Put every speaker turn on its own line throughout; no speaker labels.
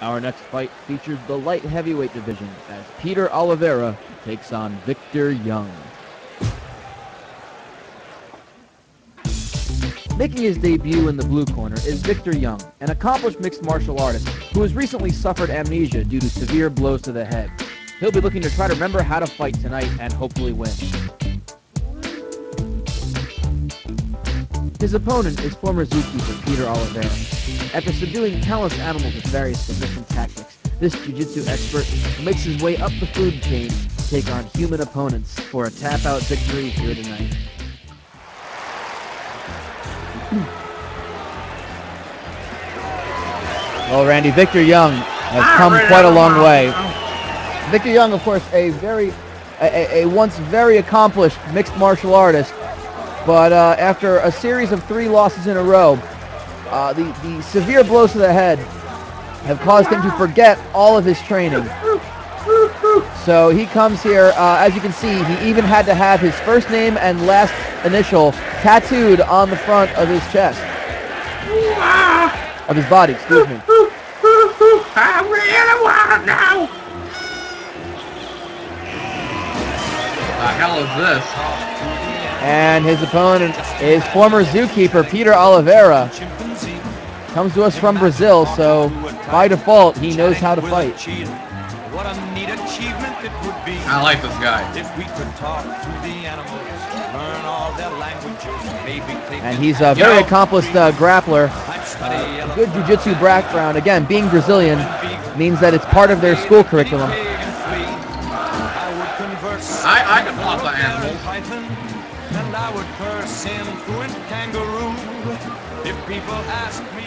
Our next fight features the light heavyweight division as Peter Oliveira takes on Victor Young. Making his debut in the blue corner is Victor Young, an accomplished mixed martial artist who has recently suffered amnesia due to severe blows to the head. He'll be looking to try to remember how to fight tonight and hopefully win. His opponent is former zookeeper Peter Oliveira. After subduing countless animals with various submission tactics, this jiu-jitsu expert makes his way up the food chain to take on human opponents for a tap-out victory here tonight. Well, Randy, Victor Young has come quite a long way. Victor Young, of course, a once very accomplished mixed martial artist, but after a series of 3 losses in a row, the severe blows to the head have caused him to forget all of his training. So he comes here, as you can see, he even had to have his first name and last initial tattooed on the front of his chest. Of his body, excuse me.
I really want to know. The hell is this?
And his opponent is former zookeeper Peter Oliveira. Comes to us from Brazil, so by default, he knows how to fight.
What a neat achievement it would be.
I like this guy.
If we could talk to the animals, learn all their languages, maybe take.
And he's a very accomplished grappler. A good jiu-jitsu background. Again, being Brazilian means that it's part of their school curriculum.
I can plot the animals.
And I would curse him fluent kangaroo. If people ask me.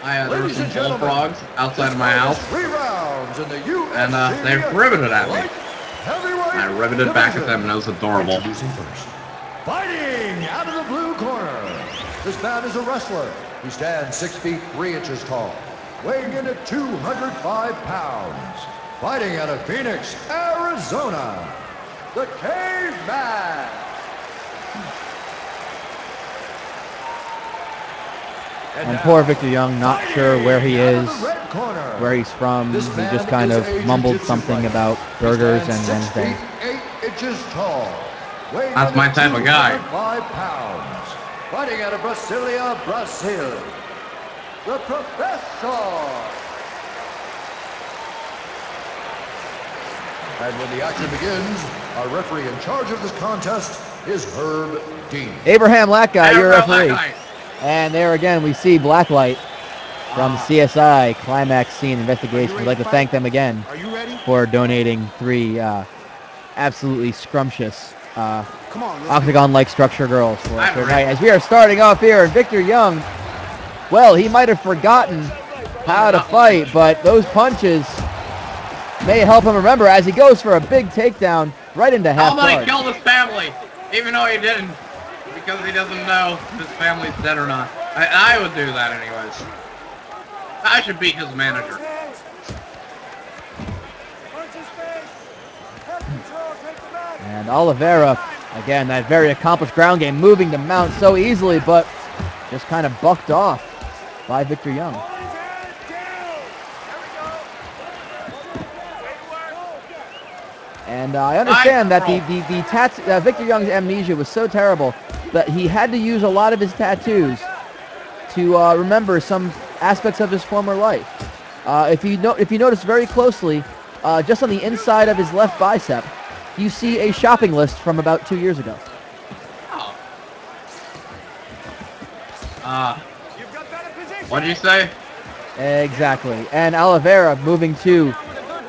There were some bullfrogs outside of my house,
3 rounds in the UFC
and they riveted at me.
heavyweight
I riveted back at them, and it was adorable.
Introducing first. Fighting out of the blue corner. This man is a wrestler. He stands 6 feet 3 inches tall, weighing in at 205 pounds. Fighting out of Phoenix, Arizona, the Caveman.
And poor Victor Young, not sure where he is, where he's from. He just kind of mumbled something about burgers and Wednesday.
8 inches tall.
That's my type of guy.
5 pounds. Fighting out of Brasilia, Brazil, the Professor. And when the action begins, our referee in charge of this contest is Herb Dean.
Abraham Lackguy, your referee.
Guy.
And there again, we see Blacklight from CSI Climax Scene Investigation. We'd like to thank them again for donating 3 absolutely scrumptious octagon-like structure girls for us tonight. As we are starting off here, and Victor Young, well, he might have forgotten how to fight, but those punches may help him remember as he goes for a big takedown right into half guard.
Somebody killed his family, even though he didn't, because he doesn't know if his family's dead or not. I would do that anyways. I should be his manager.
And Oliveira, again, that very accomplished ground game, moving to mount so easily, but just kind of bucked off by Victor Young. And I understand that Victor Young's amnesia was so terrible that he had to use a lot of his tattoos to remember some aspects of his former life. If you notice very closely, just on the inside of his left bicep, you see a shopping list from about 2 years ago.
What did you say?
Exactly. And Oliveira moving to,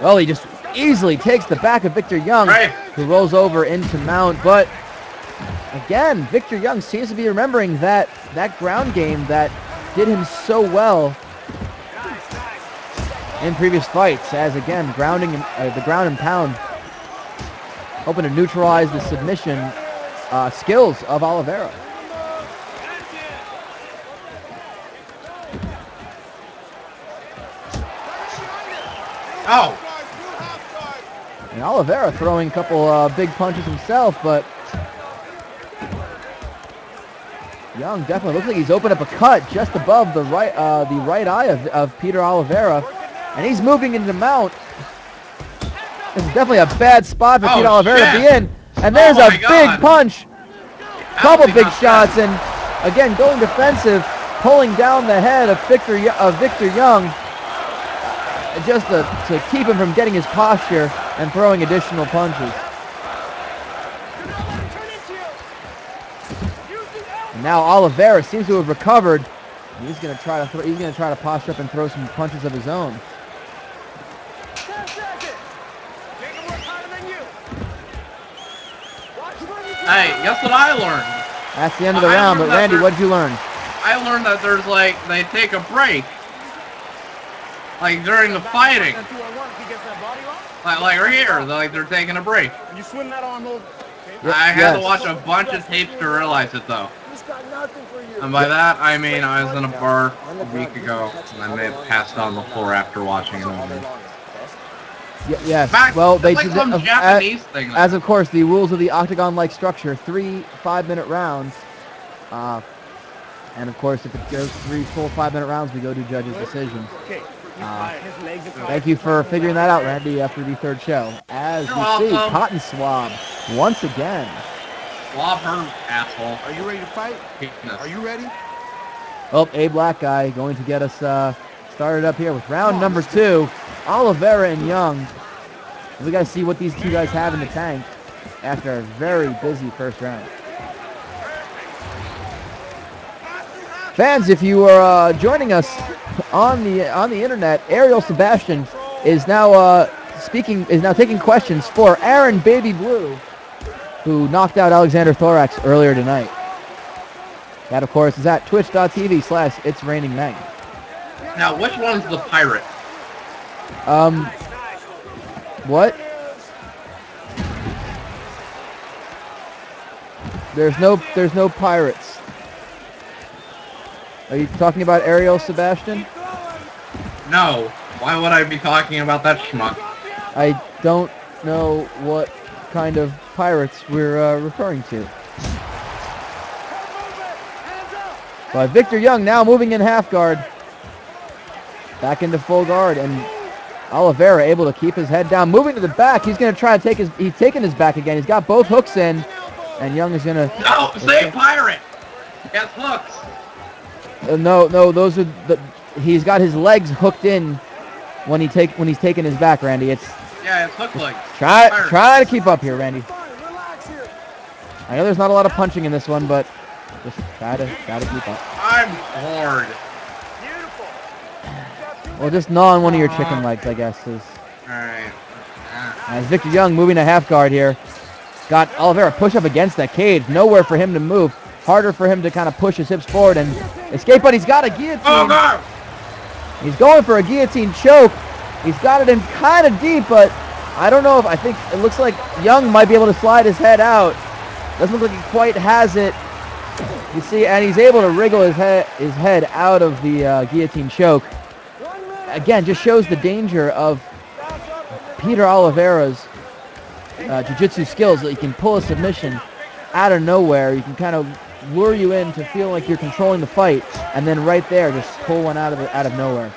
well, he just easily takes the back of Victor Young, who rolls over into mount. But again, Victor Young seems to be remembering that ground game that did him so well in previous fights, as again, grounding the ground and pound, hoping to neutralize the submission skills of Oliveira.
Oh!
And Oliveira throwing a couple big punches himself, but Young definitely looks like he's opened up a cut just above the right eye of Peter Oliveira. And he's moving into mount. This is definitely a bad spot for
Oh,
Peter Oliveira to
shit.
be in. And there's
Oh
a
my
big
God.
punch.
How
Couple
is he
big
not
shots,
dead?
and again going defensive, pulling down the head of Victor Young, just to keep him from getting his posture and throwing additional punches. And now Oliveira seems to have recovered. He's going to try to posture up and throw some punches of his own.
Hey, guess what I learned?
That's the end of the
I
round,
learned
but
that
Randy,
there-
what did you learn?
I learned that there's like, they take a break. Like during the fighting. Like right here, like they're taking a break.
You swing that arm over.
I had to watch a bunch of tapes to realize it though. And by that, I mean I was in a bar a week ago, and I may have passed on the floor after watching it over.
Yes.
Back,
Well,
it's
they
like
did
some Japanese thing.
as of course the rules of the octagon-like structure: 3 5-minute rounds, and of course if it goes 3 full 5-minute rounds, we go to judges' decisions. Thank you for figuring that out, Randy, after the third show. As
You're
we see,
welcome.
Cotton Swab once again.
Swab her, asshole.
Are you ready to fight?
Penis.
Are you ready?
Oh, a black guy going to get us started up here with round number 2. Oliveira and Young. We got to see what these two guys have in the tank after a very busy first round. Fans, if you are joining us on the internet, Ariel Sebastian is now taking questions for Aaron Baby Blue, who knocked out Alexander Thorax earlier tonight. That, of course, is at twitch.tv/itsrainingmen.
Now, which one's the pirate?
What? There's no pirates. Are you talking about Ariel Sebastian?
No. Why would I be talking about that schmuck?
I don't know what kind of pirates we're referring to. But Victor Young now moving in half guard. Back into full guard, and Oliveira able to keep his head down. Moving to the back, he's going to try to he's taking his back again. He's got both hooks in, and Young is going to...
No, say pirate! Yes, hooks!
No, those are he's got his legs hooked in when he's taking his back, Randy.
Yeah, it's hook legs.
Try to keep up here, Randy. I know there's not a lot of punching in this one, but just try to keep up.
I'm bored.
Well, just gnaw on one of your chicken legs, I guess.
Alright.
As Victor Young moving to half guard here. Got Oliveira push up against that cage. Nowhere for him to move. Harder for him to kind of push his hips forward and escape, but he's got a guillotine.
Oh, no!
He's going for a guillotine choke. He's got it in kind of deep, but I don't know if, I think it looks like Young might be able to slide his head out. Doesn't look like he quite has it. You see, and he's able to wriggle his head out of the guillotine choke. Again, just shows the danger of Peter Oliveira's jiu-jitsu skills, that you can pull a submission out of nowhere. You can kind of lure you in to feel like you're controlling the fight, and then right there, just pull one out of nowhere.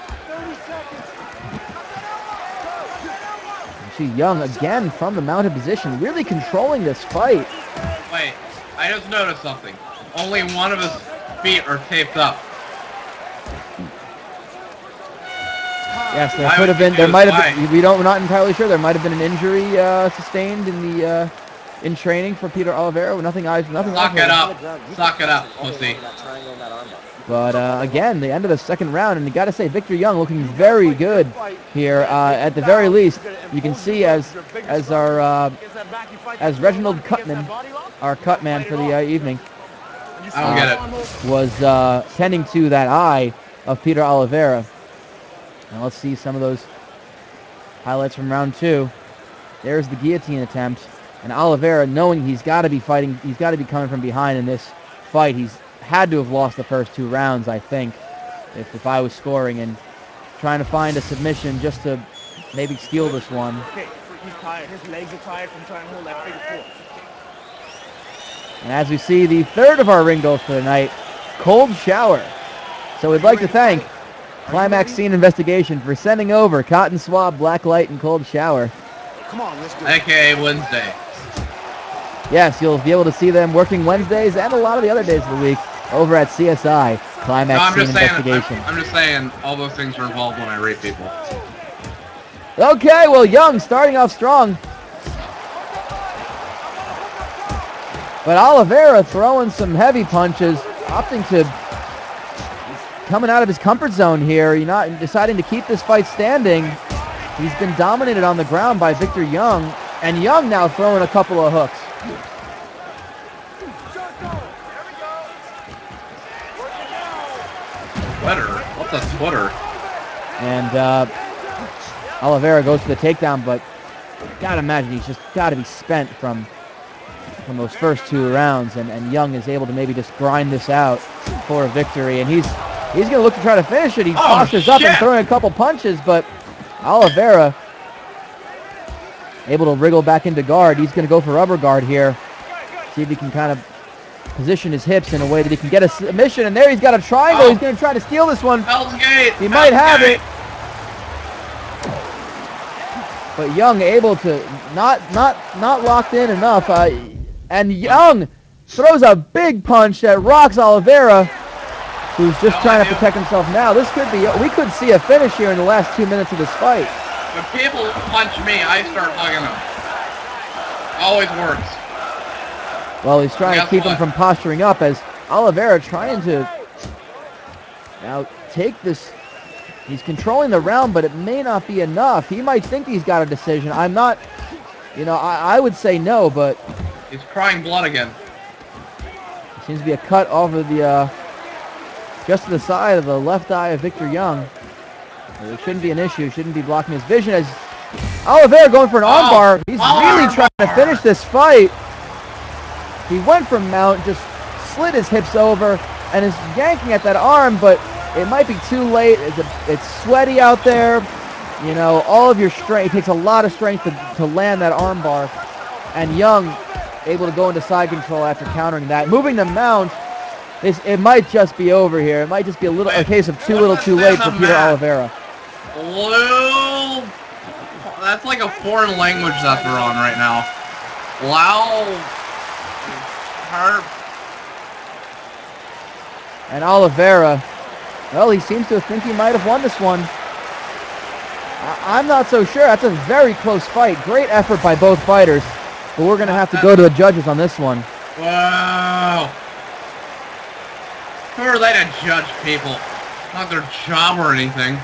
You see Young again from the mounted position, really controlling this fight.
Wait, I just noticed something. Only one of his feet are taped up.
Yes, there could have been. There might have been. We're not entirely sure. There might have been an injury sustained in training for Peter Oliveira. Nothing.
Suck it up. Suck it up, pussy.
But again, the end of the second round, and you got to say, Victor Young looking very good here. At the very least, you can see as Reginald Cutman, our cut man for the evening,
I don't get it.
was tending to that eye of Peter Oliveira. And let's see some of those highlights from round 2. There's the guillotine attempt. And Oliveira, knowing he's got to be fighting, he's got to be coming from behind in this fight. He's had to have lost the first 2 rounds, I think, if I was scoring, and trying to find a submission just to maybe steal this one.
Okay, he's tired. His legs are tired from trying to hold that figure 4.
And as we see the third of our ring goals for the night, cold shower. So we'd like to thank Climax scene investigation for sending over cotton swab, black light, and cold shower.
Come on, let's do it.
AKA Wednesday.
Yes, you'll be able to see them working Wednesdays and a lot of the other days of the week over at CSI, Climax Scene Investigation.
I'm just saying all those things are involved when I rate people.
Okay, well, Young starting off strong. But Oliveira throwing some heavy punches, opting to coming out of his comfort zone here. You're not deciding to keep this fight standing. He's been dominated on the ground by Victor Young, and Young now throwing a couple of hooks.
Twitter? What's a Twitter?
And Oliveira goes for the takedown, but gotta imagine he's just gotta be spent from those first 2 rounds, and Young is able to maybe just grind this out for a victory, and he's gonna look to try to finish it. He postures up and throwing a couple punches, but Oliveira able to wriggle back into guard. He's gonna go for rubber guard here, see if he can kind of position his hips in a way that he can get a submission, and there he's got a triangle. He's gonna try to steal this one.
Hell's Gate.
He might have it. But Young able to not locked in enough, and Young throws a big punch that rocks Oliveira, who's just trying to protect himself now. This could be, we could see a finish here in the last 2 minutes of this fight.
When people punch me, I start hugging them. Always works.
Well, he's trying to keep him from posturing up as Oliveira trying to now take this. He's controlling the round, but it may not be enough. He might think he's got a decision. I'm not, I would say no, but
he's crying blood again.
Seems to be a cut over the, just to the side of the left eye of Victor Young. It shouldn't be an issue. Shouldn't be blocking his vision as Oliveira going for an armbar. He's really trying to finish this fight. He went for mount, just slid his hips over, and is yanking at that arm, but it might be too late. It's sweaty out there. All of your strength. It takes a lot of strength to land that arm bar. And Young able to go into side control after countering that. Moving to mount, it might just be over here. It might just be a case of too little too late for Peter Oliveira.
Lou, that's like a foreign language that they're on right now. Wow.
And Oliveira, well, he seems to think he might have won this one. I'm not so sure. That's a very close fight. Great effort by both fighters. But we're going to have to go to the judges on this one.
Wow. Who are they to judge people? Not their job or anything.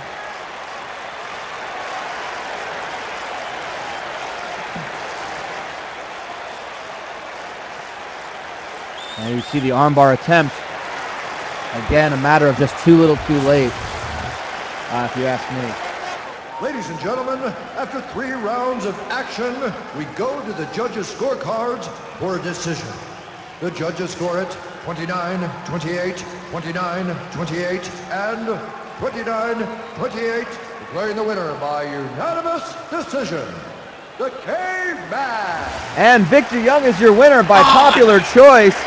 And you see the armbar attempt. Again, a matter of just too little too late, if you ask me.
Ladies and gentlemen, after 3 rounds of action, we go to the judges' scorecards for a decision. The judges score it 29-28, 29-28, and 29-28, declaring the winner by unanimous decision, the Caveman.
And Victor Young is your winner by popular choice.